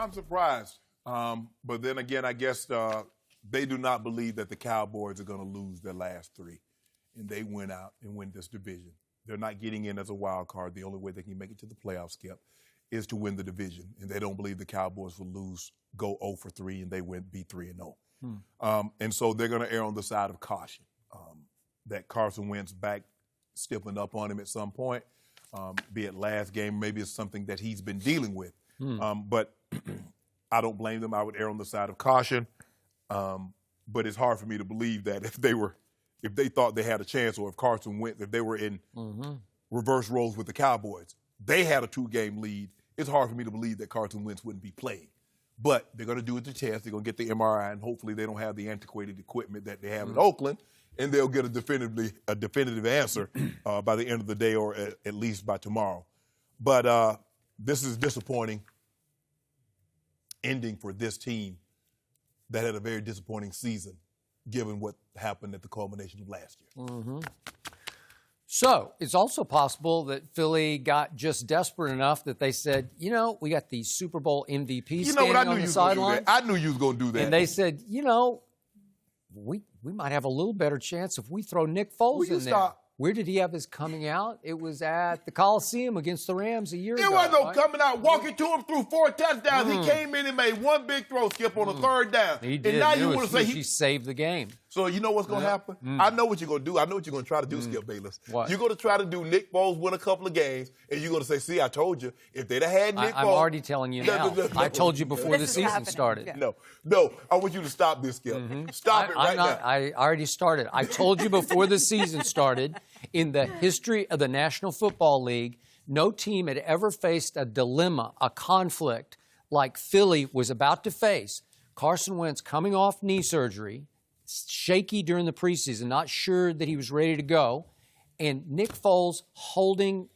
I'm surprised. But then again, I guess they do not believe that the Cowboys are going to lose their last three. And they went out and win this division. They're not getting in as a wild card. The only way they can make it to the playoffs, Skip, is to win the division. And they don't believe the Cowboys will go 0 for 3, and they be 3-0. And so they're going to err on the side of caution. That Carson Wentz back stiffened up on him at some point, be it last game, maybe it's something that he's been dealing with. But I don't blame them. I would err on the side of caution. But it's hard for me to believe that if they thought they had a chance, or if Carson Wentz, if they were in reverse roles with the Cowboys, they had a 2-game lead. It's hard for me to believe that Carson Wentz wouldn't be playing. But they're going to do it to test. They're going to get the MRI, and hopefully they don't have the antiquated equipment that they have in Oakland, and they'll get a definitive answer by the end of the day, or at least by tomorrow. But this is disappointing ending for this team that had a very disappointing season, given what happened at the culmination of last year. So it's also possible that Philly got just desperate enough that they said, we got the Super Bowl MVP standing on the sideline. I knew you was going to do that. And they said, we might have a little better chance if we throw Nick Foles in there. Where did he have his coming out? It was at the Coliseum against the Rams a year ago. It wasn't no coming out, walking to him through 4 touchdowns. He came in and made one big throw, Skip, on a third down. He did. And now you want to say he saved the game. So you know what's going to happen? I know what you're going to do. I know what you're going to try to do, Skip Bayless. What? You're going to try to do Nick Foles win a couple of games, and you're going to say, see, I told you. If they'd have had Nick Foles. I'm already telling you now. I told you before the season started. No, I want you to stop this, Skip. Stop it right now. I already started. I told you before the season started, in the history of the National Football League, no team had ever faced a dilemma, a conflict like Philly was about to face. Carson Wentz coming off knee surgery, shaky during the preseason, not sure that he was ready to go, and Nick Foles holding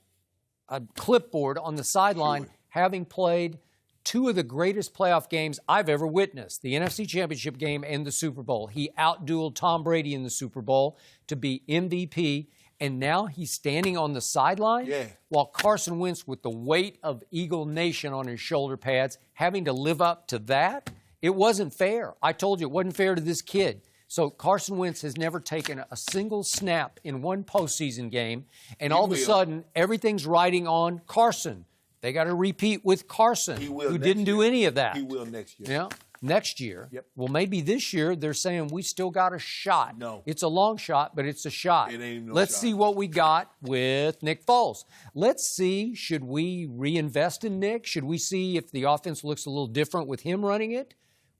a clipboard on the sideline, having played 2 of the greatest playoff games I've ever witnessed, the NFC Championship game and the Super Bowl. He outdueled Tom Brady in the Super Bowl to be MVP, and now he's standing on the sideline while Carson Wentz, with the weight of Eagle Nation on his shoulder pads, having to live up to that. It wasn't fair. I told you it wasn't fair to this kid. So Carson Wentz has never taken a single snap in one postseason game, and all of a sudden, everything's riding on Carson. They got to repeat with Carson, who didn't do any of that. He will next year. Yeah, next year. Yep. Well, maybe this year they're saying we still got a shot. No. It's a long shot, but it's a shot. It ain't no Let's shot. see what we got with Nick Foles. Let's see, should we reinvest in Nick? Should we see if the offense looks a little different with him running it?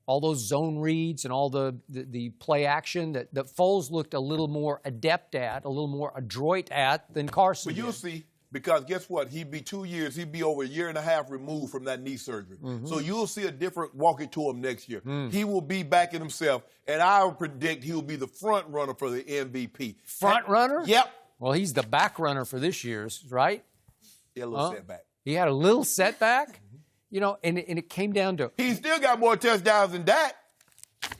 All those zone reads and all the play action that Foles looked a little more adept at, a little more adroit at than Carson But you'll see, because guess what? He'd be 2 years, he'd be over a year and a half removed from that knee surgery. So you'll see a different walking to him next year. He will be back in himself, and I would predict he'll be the front runner for the MVP. Front runner? Yep. Well, he's the back runner for this year's, right? Yeah, a little setback. He had a little setback, and it came down to... He still got more touchdowns than Dak.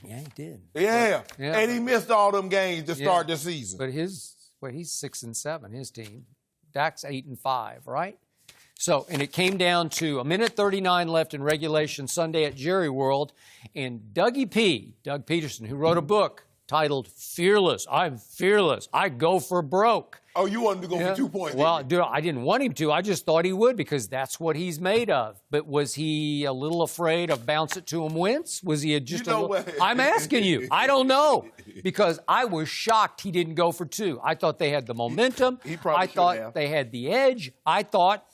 Yeah, he did. Yeah. And he missed all them games to start the season. But he's 6-7, his team. Dak's 8-5, right? So, and it came down to 1:39 left in regulation Sunday at Jerry World, and Doug Peterson, who wrote a book titled Fearless. I'm fearless. I go for broke. Oh, you wanted to go for 2 points? Well, dude, I didn't want him to. I just thought he would because that's what he's made of. But was he a little afraid of bounce it to him Wentz? Was he just a little... I'm asking you. I don't know. Because I was shocked he didn't go for 2. I thought they had the momentum. I thought they had the edge. I thought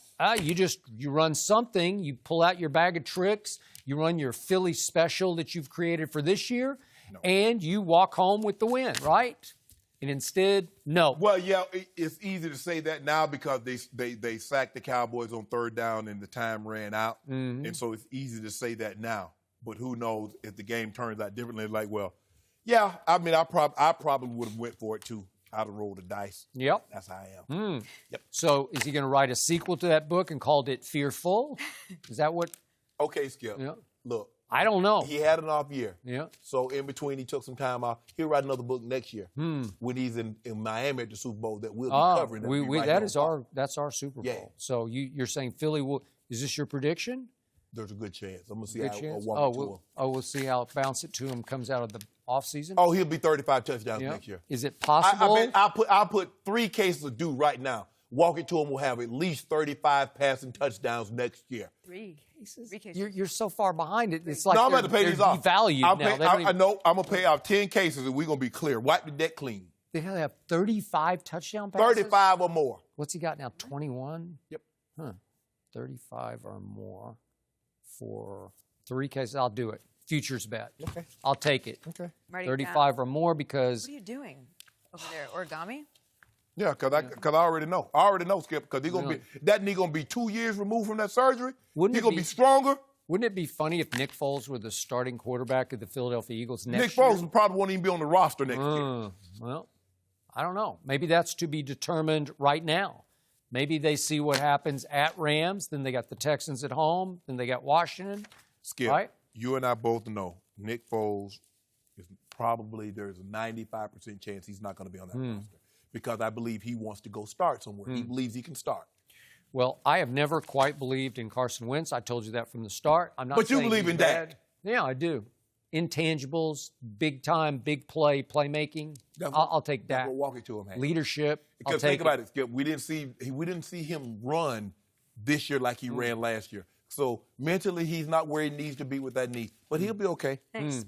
you run something. You pull out your bag of tricks. You run your Philly special that you've created for this year. And you walk home with the win, right? And instead, no. Well, yeah, it's easy to say that now because they sacked the Cowboys on 3rd down and the time ran out. And so it's easy to say that now. But who knows if the game turns out differently? Like, well, yeah, I mean, I probably would have went for it too. I'd have rolled the dice. Yep. That's how I am. Yep. So is he going to write a sequel to that book and called it Fearful? Is that what? Okay, Skip. Yeah. Look. I don't know. He had an off year. Yeah. So in between, he took some time off. He'll write another book next year when he's in Miami at the Super Bowl that we'll be covering. That's our Super Bowl. Yeah. So you're saying Philly will? Is this your prediction? There's a good chance. I'm going to see Good how chance? walk it to him. We'll see how bounce it to him comes out of the offseason? Oh, he'll be 35 touchdowns Yeah. next year. Is it possible? I'll put 3 cases of due right now. Walk it to him will have at least 35 passing touchdowns next year. 3 cases. 3 cases. You're so far behind it. It's like No, I'm about to pay these off. Devalued now. I know I'm going to pay off 10 cases and we're going to be clear. Wipe the deck clean. They have 35 touchdown passes? 35 or more. What's he got now, 21? Yep. 35 or more for 3 cases. I'll do it. Futures bet. Okay. I'll take it. Okay. 35 or more because... What are you doing over there? Origami? Yeah, because I already know. I already know, Skip, because that knee going to be 2 years removed from that surgery. He's going to be stronger. Wouldn't it be funny if Nick Foles were the starting quarterback of the Philadelphia Eagles next Nick year? Foles probably won't even be on the roster next year. Well, I don't know. Maybe that's to be determined right now. Maybe they see what happens at Rams, then they got the Texans at home, then they got Washington. Skip, right? You and I both know Nick Foles is probably, there's a 95% chance he's not going to be on that roster because I believe he wants to go start somewhere. He believes he can start. Well, I have never quite believed in Carson Wentz. I told you that from the start. I'm not. But you saying believe he's in bad. Dak. Yeah, I do. Intangibles, big time, big play, playmaking. I'll take that. We'll walk it to him. Hank. Leadership. Because think about it, Skip. We didn't see him run this year like he ran last year. So mentally, he's not where he needs to be with that knee. But he'll be okay. Thanks.